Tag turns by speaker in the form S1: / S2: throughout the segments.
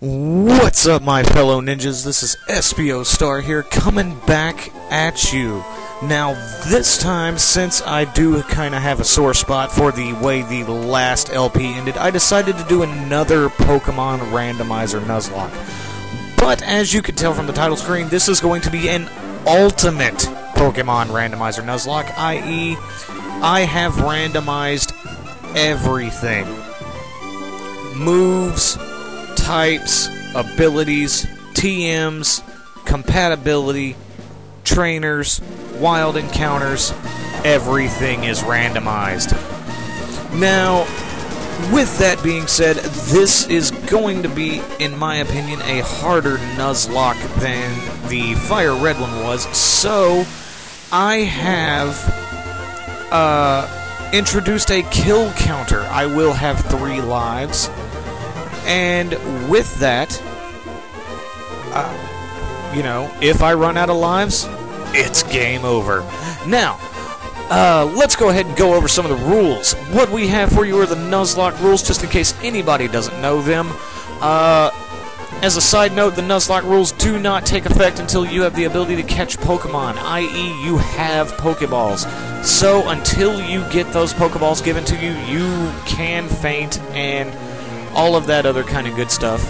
S1: What's up, my fellow ninjas? This is SPO Star here, coming back at you. Now, this time, since I do kind of have a sore spot for the way the last LP ended, I decided to do another Pokemon randomizer Nuzlocke. But, as you can tell from the title screen, this is going to be an ultimate Pokemon randomizer Nuzlocke, i.e., I have randomized everything. Moves, types, abilities, TMs, compatibility, trainers, wild encounters, everything is randomized. Now, with that being said, this is going to be, in my opinion, a harder Nuzlocke than the Fire Red one was, so I have introduced a kill counter. I will have 3 lives. And with that, if I run out of lives, it's game over. Now, let's go ahead and go over some of the rules. What we have for you are the Nuzlocke rules, just in case anybody doesn't know them. As a side note, the Nuzlocke rules do not take effect until you have the ability to catch Pokemon, i.e. you have Pokeballs. So until you get those Pokeballs given to you, you can faint and all of that other kind of good stuff,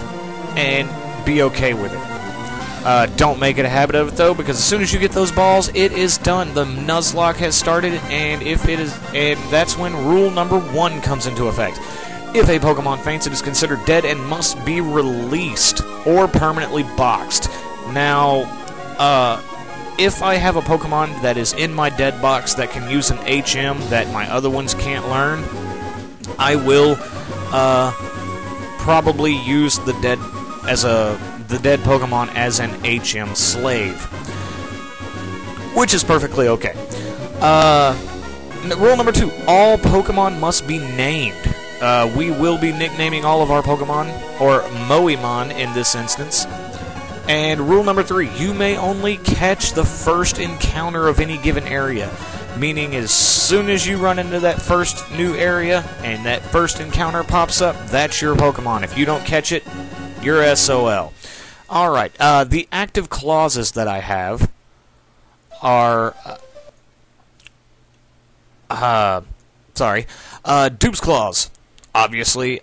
S1: and be okay with it. Don't make it a habit of it, though, because as soon as you get those balls, it is done. The Nuzlocke has started, and that's when rule number 1 comes into effect. If a Pokemon faints, it is considered dead and must be released or permanently boxed. Now, if I have a Pokemon that is in my dead box that can use an HM that my other ones can't learn, I will probably use the dead Pokemon as an HM slave, which is perfectly okay. Rule number 2: all Pokemon must be named. We will be nicknaming all of our Pokemon, or moemon in this instance. And rule number 3: you may only catch the first encounter of any given area. Meaning, as soon as you run into that first new area and that first encounter pops up, that's your Pokemon. If you don't catch it, you're SOL. Alright, the active clauses that I have are... Dupe's Clause. Obviously,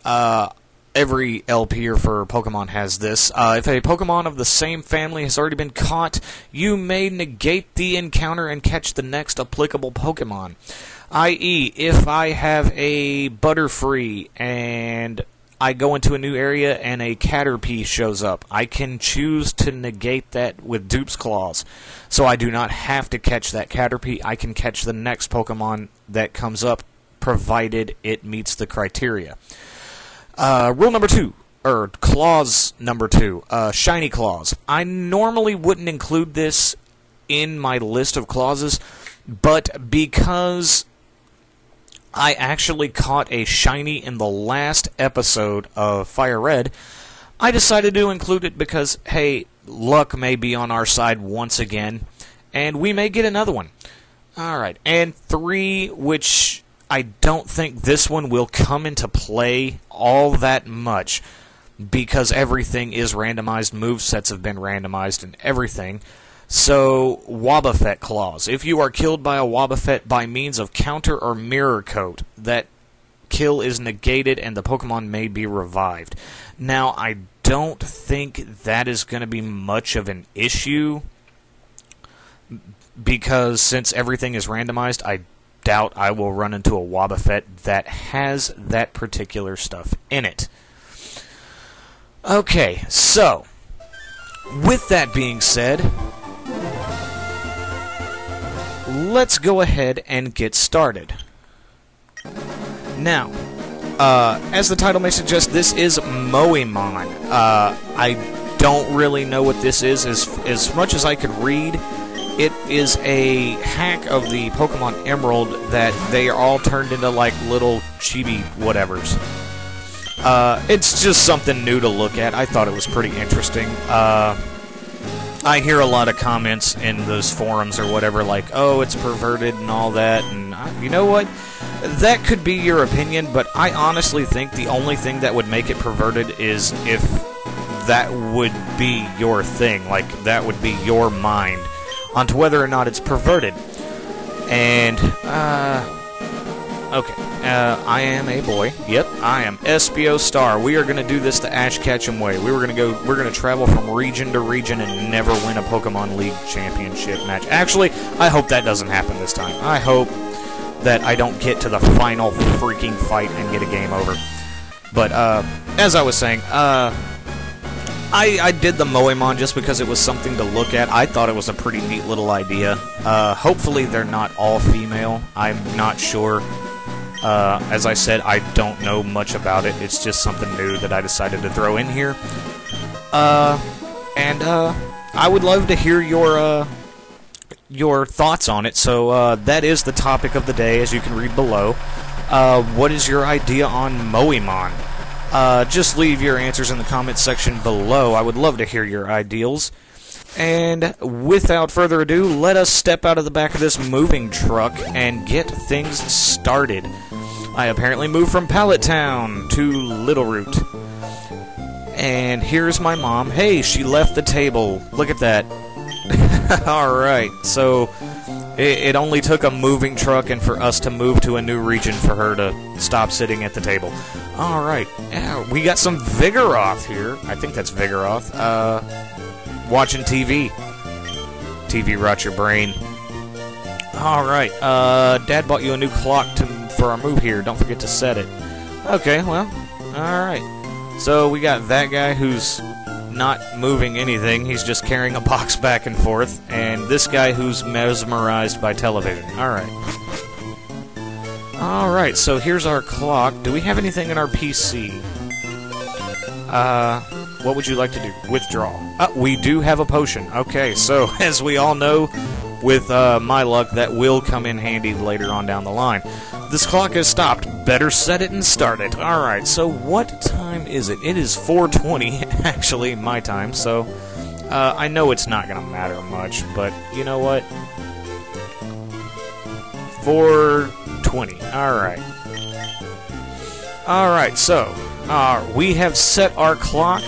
S1: every LPer for Pokemon has this. If a Pokemon of the same family has already been caught, you may negate the encounter and catch the next applicable Pokemon. I.e., if I have a Butterfree and I go into a new area and a Caterpie shows up, I can choose to negate that with Dupe's Clause. So I do not have to catch that Caterpie. I can catch the next Pokemon that comes up, provided it meets the criteria. Rule number 2, or clause number 2, Shiny Clause. I normally wouldn't include this in my list of clauses, but because I actually caught a Shiny in the last episode of Fire Red, I decided to include it because, hey, luck may be on our side once again, and we may get another one. Alright, and 3, which I don't think this one will come into play all that much because everything is randomized, movesets have been randomized and everything. So, Wobbuffet Clause. If you are killed by a Wobbuffet by means of counter or mirror coat, that kill is negated and the Pokemon may be revived. Now, I don't think that is going to be much of an issue because since everything is randomized, I doubt I will run into a Wobbuffet that has that particular stuff in it. Okay, so, with that being said, let's go ahead and get started. Now, as the title may suggest, this is moemon. I don't really know what this is. As much as I could read, it is a hack of the Pokemon Emerald that they are all turned into like little chibi whatevers. It's just something new to look at. I thought it was pretty interesting. I hear a lot of comments in those forums or whatever like, oh, it's perverted and all that, and you know what? That could be your opinion, but I honestly think the only thing that would make it perverted is if that would be your thing. Like, that would be your mind onto whether or not it's perverted. And, okay. I am a boy. Yep, I am SBO Star. We are going to do this the Ash Ketchum way. We're going to travel from region to region and never win a Pokemon League championship match. Actually, I hope that doesn't happen this time. I hope that I don't get to the final freaking fight and get a game over. But, as I was saying, I did the moemon just because it was something to look at. I thought it was a pretty neat little idea. Hopefully they're not all female. I'm not sure. As I said, I don't know much about it. It's just something new that I decided to throw in here. And I would love to hear your thoughts on it. So that is the topic of the day, as you can read below. What is your idea on moemon? Just leave your answers in the comments section below. I would love to hear your ideals. And without further ado, let us step out of the back of this moving truck and get things started. I apparently moved from Pallet Town to Little Root. And here's my mom. Hey, she left the table. Look at that. Alright, so it only took a moving truck and for us to move to a new region for her to stop sitting at the table. Alright, we got some Vigoroth here. I think that's Vigoroth. Watching TV. TV rot your brain. Alright, Dad bought you a new clock for our move here. Don't forget to set it. Okay, well, alright. So we got that guy who's not moving anything. He's just carrying a box back and forth. And this guy who's mesmerized by television. Alright. Alright, so here's our clock. Do we have anything in our PC? What would you like to do? Withdraw. We do have a potion. Okay, so as we all know, with my luck, that will come in handy later on down the line. This clock has stopped. Better set it and start it. Alright, so what time is it? It is 4:20, actually, my time, so I know it's not going to matter much, but you know what? 4:20. Alright. Alright, so we have set our clock,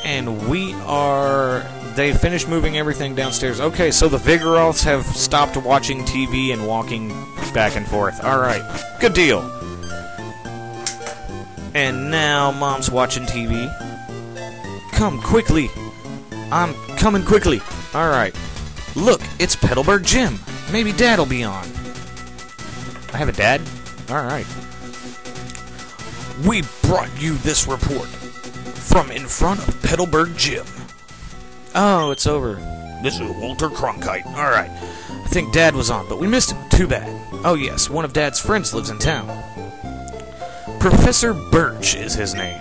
S1: and they finished moving everything downstairs. Okay, so the Vigoroths have stopped watching TV and walking back and forth. Alright, good deal. And now Mom's watching TV. Come quickly. I'm coming quickly. Alright. Look, it's Petalburg Gym. Maybe Dad'll be on. I have a dad? Alright. We brought you this report from in front of Petalburg Gym. Oh, it's over. This is Walter Cronkite. Alright. I think Dad was on, but we missed him. Too bad. Oh yes, one of Dad's friends lives in town. Professor Birch is his name.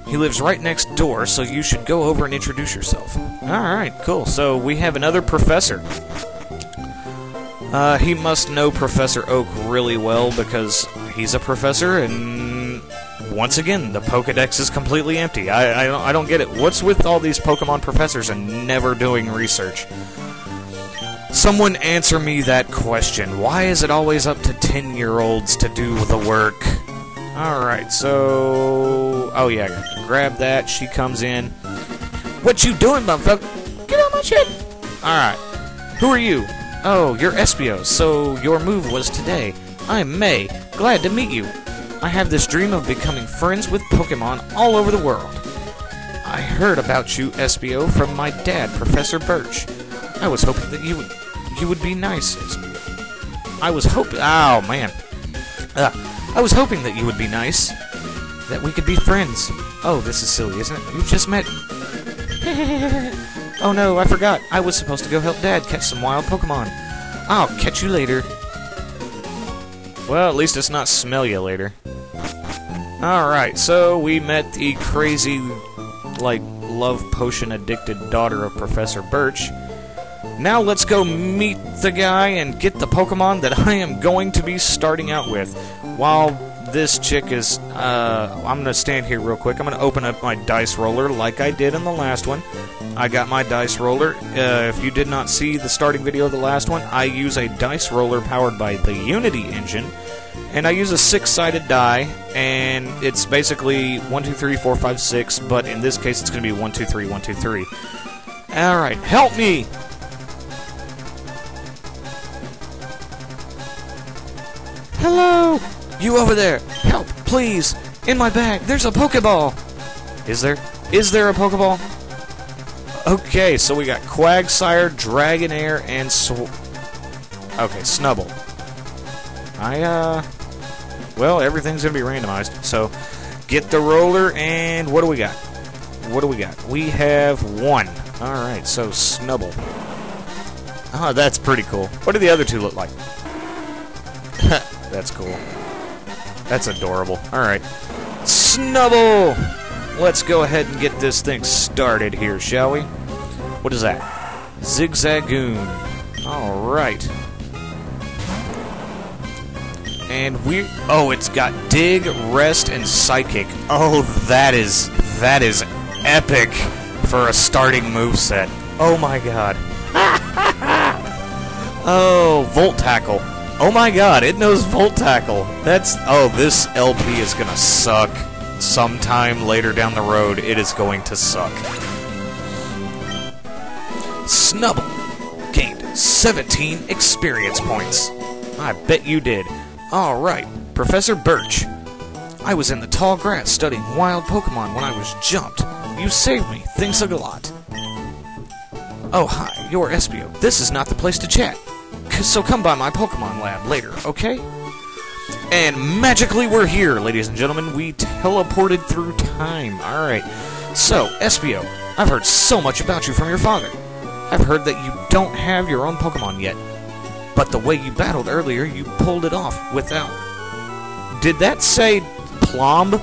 S1: He lives right next door, so you should go over and introduce yourself. Alright, cool. So we have another professor. He must know Professor Oak really well because he's a professor, and once again, the Pokedex is completely empty. I don't get it. What's with all these Pokemon professors and never doing research? Someone answer me that question. Why is it always up to 10-year-olds to do the work? Alright, so... oh yeah, grab that. She comes in. What you doing, motherfucker? Get on my shit! Alright. Who are you? Oh, you're Espio, so your move was today. I'm May. Glad to meet you. I have this dream of becoming friends with Pokemon all over the world. I heard about you, Espio, from my dad, Professor Birch. I was hoping that you would be nice, Espio. I was hoping... oh, man. I was hoping that you would be nice. That we could be friends. Oh, this is silly, isn't it? You just met... oh no, I forgot. I was supposed to go help Dad catch some wild Pokemon. I'll catch you later. Well, at least it's not smell you later. Alright, so we met the crazy, like, love potion addicted daughter of Professor Birch. Now let's go meet the guy and get the Pokemon that I am going to be starting out with. While this chick is, I'm gonna stand here real quick. I'm gonna open up my dice roller like I did in the last one. I got my dice roller. If you did not see the starting video of the last one, I use a dice roller powered by the Unity engine. And I use a 6-sided die, and it's basically 1, 2, 3, 4, 5, 6, but in this case it's going to be 1, 2, 3, 1, 2, 3. Alright, help me! Hello! You over there! Help, please! In my bag, there's a Pokeball! Is there? Is there a Pokeball? Okay, so we got Quagsire, Dragonair, and okay, Snubbull. Well, everything's gonna be randomized, so get the roller, and what do we got? What do we got? We have 1. Alright, so Snubbull. Oh, that's pretty cool. What do the other 2 look like? That's cool. That's adorable. Alright. Snubbull! Let's go ahead and get this thing started here, shall we? What is that? Zigzagoon. Alright. And oh, it's got Dig, Rest, and Psychic. Oh, that is epic for a starting moveset. Oh my god. Oh, Volt Tackle. Oh my god, it knows Volt Tackle. Oh, this LP is gonna suck. Sometime later down the road, it is going to suck. Snubbull gained 17 experience points. I bet you did. Alright, Professor Birch. I was in the tall grass studying wild Pokemon when I was jumped. You saved me. Thanks a lot. Oh, hi, you're Espio. This is not the place to chat. So come by my Pokemon lab later, okay? And magically we're here, ladies and gentlemen. We teleported through time. Alright. So, Espio, I've heard so much about you from your father. I've heard that you don't have your own Pokemon yet. But the way you battled earlier, you pulled it off without... Did that say Plomb?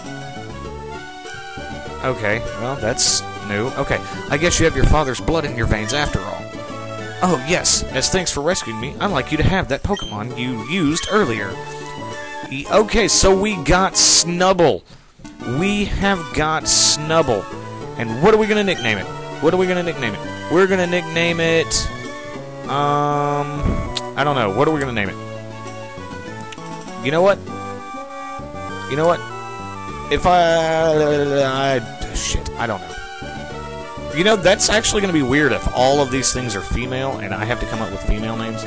S1: Okay, well, that's new. Okay, I guess you have your father's blood in your veins after all. Oh, yes, as thanks for rescuing me, I'd like you to have that Pokemon you used earlier. Okay, so we got Snubbull. We have got Snubbull. And what are we going to nickname it? What are we going to nickname it? We're going to nickname it... I don't know. What are we going to name it? You know what? You know what? If shit, I don't know. You know, that's actually going to be weird if all of these things are female and I have to come up with female names.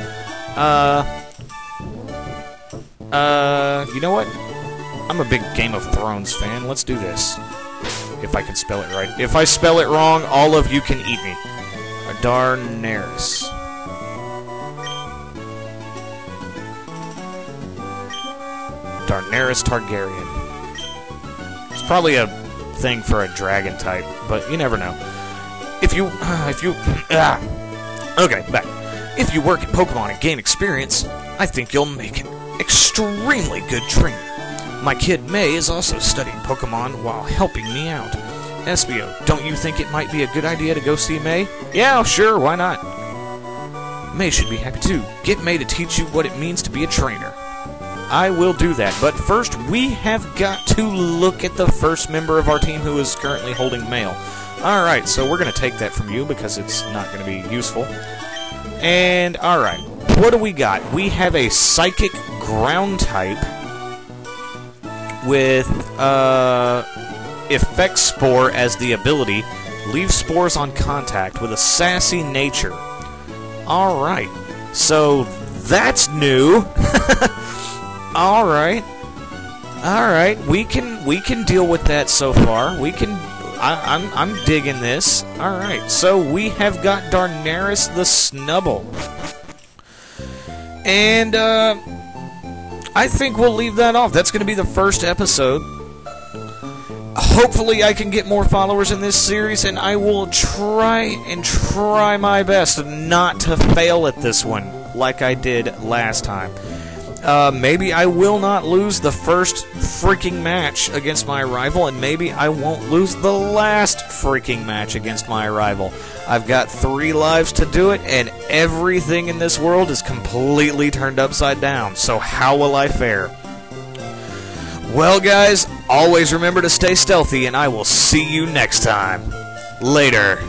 S1: You know what? I'm a big Game of Thrones fan. Let's do this. If I can spell it right. If I spell it wrong, all of you can eat me. Darnayris. Darnayris Targaryen. It's probably a thing for a dragon type, but you never know. Okay, back. If you work at Pokemon and gain experience, I think you'll make an extremely good trainer. My kid May is also studying Pokemon while helping me out. Espio, don't you think it might be a good idea to go see May? Yeah, sure, why not? May should be happy too. Get May to teach you what it means to be a trainer. I will do that, but first we have got to look at the first member of our team who is currently holding mail. Alright, so we're going to take that from you because it's not going to be useful. And, alright, what do we got? We have a Psychic Ground type with Effect Spore as the ability. Leave spores on contact with a sassy nature. Alright, so that's new. Alright. Alright, we can deal with that so far. We can... I'm digging this. Alright, so we have got Darnayris the Snubbull. And, I think we'll leave that off. That's going to be the first episode. Hopefully I can get more followers in this series, and I will try my best not to fail at this one like I did last time. Maybe I will not lose the first freaking match against my rival, and maybe I won't lose the last freaking match against my rival. I've got 3 lives to do it, and everything in this world is completely turned upside down, so how will I fare? Well, guys, always remember to stay stealthy, and I will see you next time. Later.